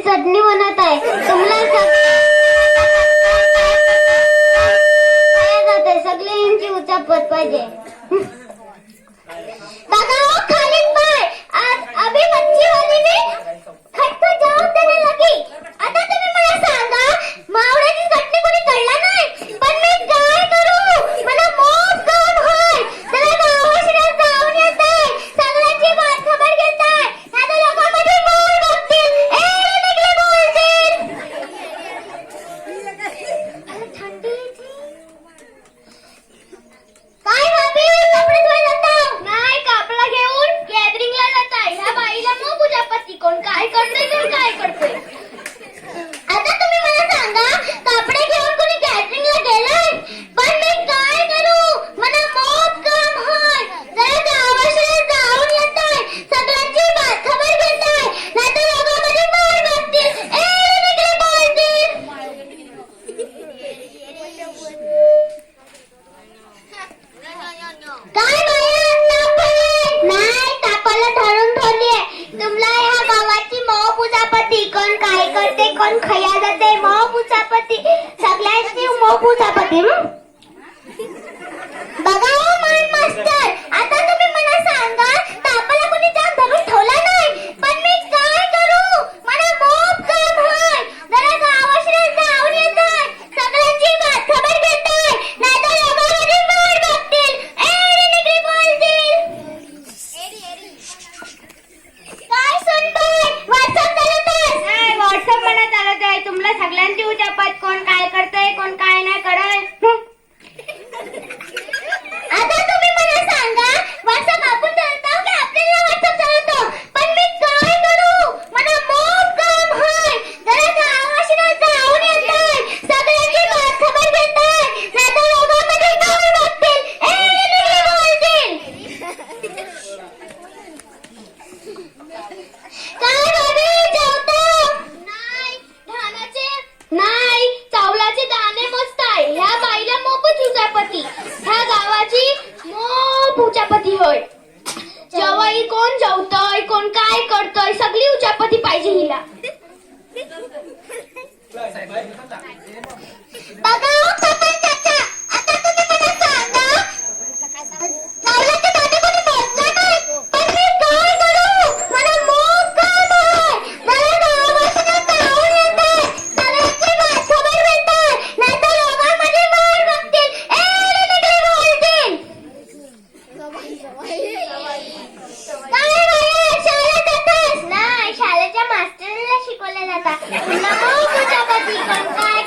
चटणी बनत आहे. तुम्हाला जाते सगळे यांची उचापत पाहिजे. दादा ओ खालिद भाई, अभी मच्छी वाली ने खट तो जाऊन देने लगी. आता तुम्ही मला सांगा, मावळ्याची चटणी कोणी कळला नाही, पण मी काय करू? मला मोठ काम होय. जरा गावाशिवाय जाऊन येते, सगळ्यांची बात खबर घेताय, नाहीतर लोक माझी मार बघतील. निघले बोलतील. थंडी काय भाभी, कपडे धुवायला जाता? नाही, कापडा घेऊन गॅदरिंगला जाताय. ह्या बाईला मग पूजापती कोण काय करते कोण काय करते. आता तुम्ही मला सांगा, कपडे घेऊन कोणी गॅदरिंगला गेलाय, पण मी काय करू? मला मोठ काम होय. जरा गावाशिवाय जाऊन येताय, सगळ्यांची बात खबर घेताय, नाहीतर लोक माझी मार बघतील. निघले बोलतील. काय नाही, तापाला धरून ठेवलीये. तुम्हाला ह्या गावाची मो पूजापती कोण काय करते कोण खया जाते, मो पूजापती सगळ्यांची मो पूजापती. बघा ओ माय मास्टर, आता तुम्ही मला सांगा, तापाला कोणी जाम धरून ठेवला नाही, पण मी काय करू? मला मोठ काम होय. जरा गावाशिवाय जाऊन येताय, सगळ्यांची बात खबर घेताय, नाहीतर लोक माझी मार बघतील. निघली बोलतील. काय सुनबाई, व्हॉट्सअप चालवतास? नाही, व्हॉट्सअप मला चालत आहे. तुम्हाला सगळ्यांची उचापत कोण काय करतंय कोण काय नाही करत. आता तुम्ही मला सांगा, व्हॉट्सअप आपण चालवतो की आपल्याला व्हॉट्सअप चालवतो, पण मी काय करू? मला मोठ काम होय. जरा गावाशिवाय जाऊन येताय, सगळ्यांची बात खबर घेताय, नाहीतर लोक माझी मार बघतील. निघले बोलतील. काय भाभी, जेवता? नाही, धानाचे नाही, चावलाचे दाणे मस्त आहे. ह्या बाईला मोफत उचापती, ह्या गावाची मोफ उचापती होय. जेवाई कोण जेवतोय कोण काय करतोय, सगळी उचापती पाहिजे हिला. बघा ओ पप्पा चाचा, आता तुम्ही मला सांगा, चावलाचे दाणे कोणी मोजलं नाही, पण मी काय करू? मला मोठ काम आहे. जरा गावाशिवाय जाऊन येताय, सगळ्यांची बात खबर घेताय, नाहीतर लोक माझी मार बघतील. निघले बोलतील. काय बाया, शाळेत जातास? नाही, शाळेच्या मास्तरला शिकवलं जातं. पुन्हा मग पूजापती कोण काय